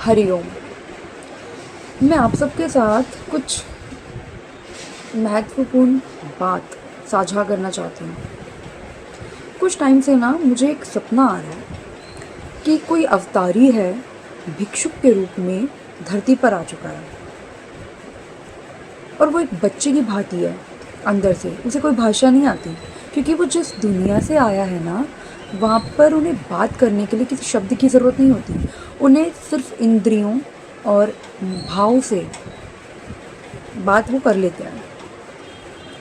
हरिओम। मैं आप सबके साथ कुछ महत्वपूर्ण बात साझा करना चाहती हूँ। कुछ टाइम से ना मुझे एक सपना आ रहा है कि कोई अवतारी है, भिक्षुक के रूप में धरती पर आ चुका है और वो एक बच्चे की भांति है। अंदर से उसे कोई भाषा नहीं आती, क्योंकि वो जिस दुनिया से आया है ना, वहाँ पर उन्हें बात करने के लिए किसी शब्द की ज़रूरत नहीं होती। उन्हें सिर्फ इंद्रियों और भाव से बात वो कर लेते हैं,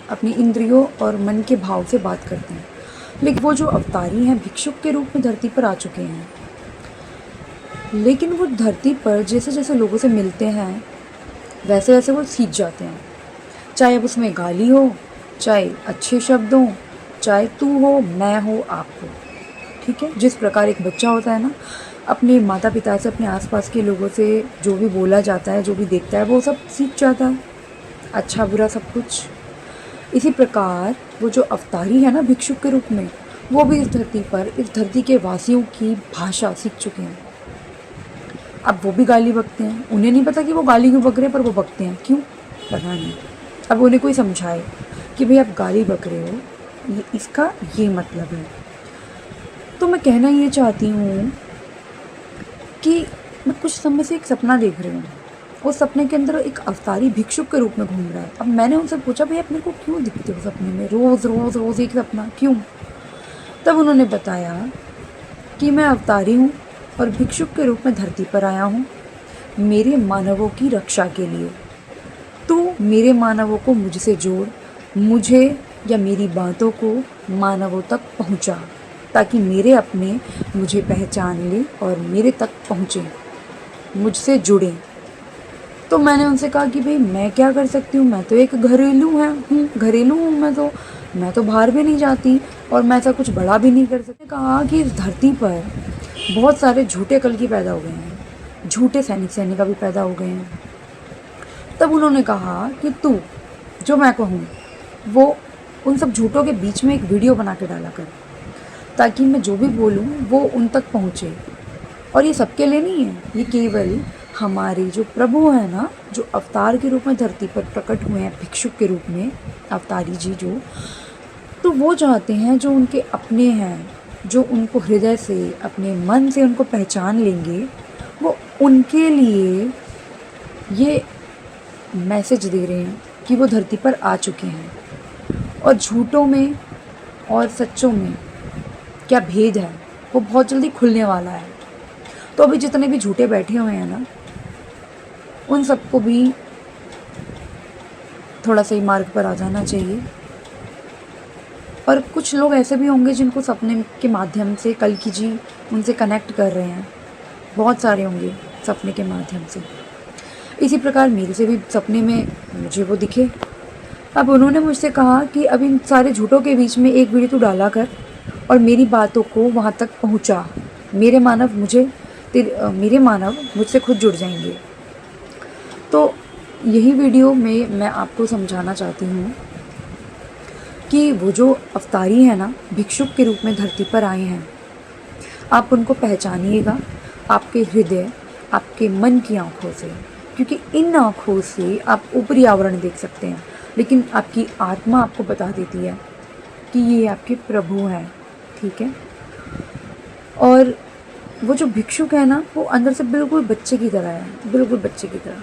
अपनी इंद्रियों और मन के भाव से बात करते हैं। लेकिन वो जो अवतारी हैं, भिक्षुक के रूप में धरती पर आ चुके हैं, लेकिन वो धरती पर जैसे जैसे लोगों से मिलते हैं वैसे वैसे वो सीख जाते हैं। चाहे अब उसमें गाली हो, चाहे अच्छे शब्द हो, चाहे तू हो, मैं हो, आप हो, ठीक है। जिस प्रकार एक बच्चा होता है ना, अपने माता पिता से, अपने आसपास के लोगों से जो भी बोला जाता है, जो भी देखता है, वो सब सीख जाता है, अच्छा बुरा सब कुछ। इसी प्रकार वो जो अवतारी है ना, भिक्षुक के रूप में, वो भी इस धरती पर, इस धरती के वासियों की भाषा सीख चुके हैं। अब वो भी गाली बकते हैं। उन्हें नहीं पता कि वो गाली क्यों बक रहे हैं, पर वो बकते हैं। क्यों पता नहीं। अब उन्हें कोई समझाए कि भाई आप गाली बक रहे हो, ये इसका ये मतलब है। तो मैं कहना ये चाहती हूँ कि मैं कुछ समय से एक सपना देख रही हूँ। उस सपने के अंदर एक अवतारी भिक्षुक के रूप में घूम रहा है। अब मैंने उनसे पूछा, भाई अपने को क्यों दिखते हो सपने में रोज़ रोज़ रोज़ एक सपना, क्यों? तब उन्होंने बताया कि मैं अवतारी हूँ और भिक्षुक के रूप में धरती पर आया हूँ मेरे मानवों की रक्षा के लिए। तो मेरे मानवों को मुझसे जोड़, मुझे या मेरी बातों को मानवों तक पहुँचा, ताकि मेरे अपने मुझे पहचान ले और मेरे तक पहुँचे, मुझसे जुड़ें। तो मैंने उनसे कहा कि भाई मैं क्या कर सकती हूँ, मैं तो एक घरेलू हूँ, मैं तो बाहर भी नहीं जाती और मैं ऐसा कुछ बड़ा भी नहीं कर सकती। कहा कि इस धरती पर बहुत सारे झूठे कलगी पैदा हो गए हैं, झूठे सैनिका भी पैदा हो गए हैं। तब उन्होंने कहा कि तू जो मैं कहूँ वो उन सब झूठों के बीच में एक वीडियो बना के डाला कर, ताकि मैं जो भी बोलूँ वो उन तक पहुँचे। और ये सबके लिए नहीं है, ये केवल हमारे जो प्रभु हैं ना, जो अवतार के रूप में धरती पर प्रकट हुए हैं, भिक्षुक के रूप में अवतारी जी जो, तो वो चाहते हैं जो उनके अपने हैं, जो उनको हृदय से, अपने मन से उनको पहचान लेंगे, वो उनके लिए ये मैसेज दे रहे हैं कि वो धरती पर आ चुके हैं। और झूठों में और सच्चों में क्या भेद है, वो बहुत जल्दी खुलने वाला है। तो अभी जितने भी झूठे बैठे हुए हैं ना, उन सबको भी थोड़ा सही मार्ग पर आ जाना चाहिए। और कुछ लोग ऐसे भी होंगे जिनको सपने के माध्यम से कल्कि जी उनसे कनेक्ट कर रहे हैं, बहुत सारे होंगे सपने के माध्यम से। इसी प्रकार मेरे से भी सपने में मुझे वो दिखे। अब उन्होंने मुझसे कहा कि अब इन सारे झूठों के बीच में एक वीडियो तू डाला कर और मेरी बातों को वहाँ तक पहुँचा, मेरे मानव मुझसे खुद जुड़ जाएंगे। तो यही वीडियो में मैं आपको समझाना चाहती हूँ कि वो जो अवतारी है ना, भिक्षुक के रूप में धरती पर आए हैं, आप उनको पहचानिएगा आपके हृदय, आपके मन की आँखों से, क्योंकि इन आँखों से आप ऊपरी आवरण देख सकते हैं, लेकिन आपकी आत्मा आपको बता देती है कि ये आपके प्रभु हैं, ठीक है। और वो जो भिक्षुक है ना, वो अंदर से बिल्कुल बच्चे की तरह है, बिल्कुल बच्चे की तरह,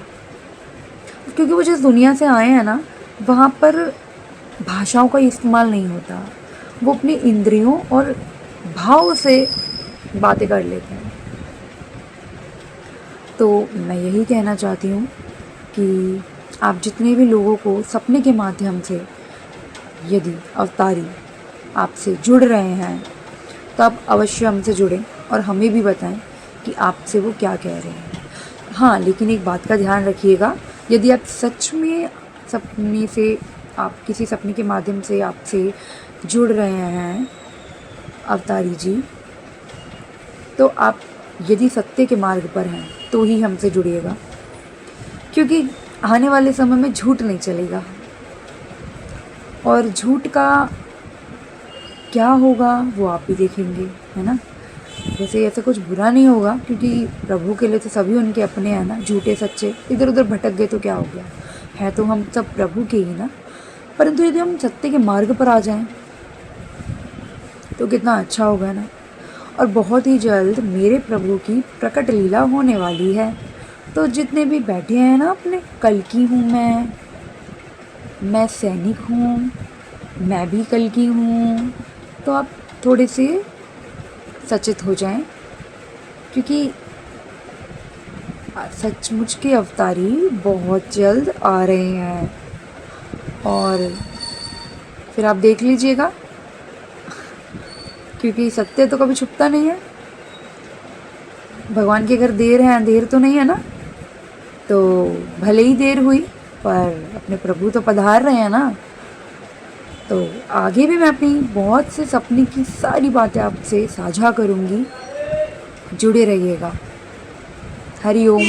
क्योंकि वो जिस दुनिया से आए हैं ना, वहाँ पर भाषाओं का इस्तेमाल नहीं होता। वो अपनी इंद्रियों और भाव से बातें कर लेते हैं। तो मैं यही कहना चाहती हूँ कि आप जितने भी लोगों को सपने के माध्यम से यदि अवतारी आपसे जुड़ रहे हैं, तो आप अवश्य हमसे जुड़ें और हमें भी बताएं कि आपसे वो क्या कह रहे हैं। हाँ, लेकिन एक बात का ध्यान रखिएगा, यदि आप सच में सपने से, आप किसी सपने के माध्यम से आपसे जुड़ रहे हैं अवतारी जी, तो आप यदि सत्य के मार्ग पर हैं तो ही हमसे जुड़िएगा, क्योंकि आने वाले समय में झूठ नहीं चलेगा। और झूठ का क्या होगा वो आप भी देखेंगे, है ना। वैसे ऐसा कुछ बुरा नहीं होगा, क्योंकि प्रभु के लिए तो सभी उनके अपने हैं ना, झूठे सच्चे। इधर उधर भटक गए तो क्या हो गया, है तो हम सब प्रभु के ही ना। परंतु यदि हम सत्य के मार्ग पर आ जाएं तो कितना अच्छा होगा ना। और बहुत ही जल्द मेरे प्रभु की प्रकट लीला होने वाली है। तो जितने भी बैठे हैं ना अपने, कल की हूँ मैं सैनिक हूँ, मैं भी कल की हूँ, तो आप थोड़े से सचेत हो जाएं, क्योंकि सचमुच के अवतारी बहुत जल्द आ रहे हैं। और फिर आप देख लीजिएगा, क्योंकि सत्य तो कभी छुपता नहीं है। भगवान की अगर देर है, अंधेर तो नहीं है ना। तो भले ही देर हुई, पर अपने प्रभु तो पधार रहे हैं ना। तो आगे भी मैं अपनी बहुत से सपने की सारी बातें आपसे साझा करूँगी। जुड़े रहिएगा। हरि ओम।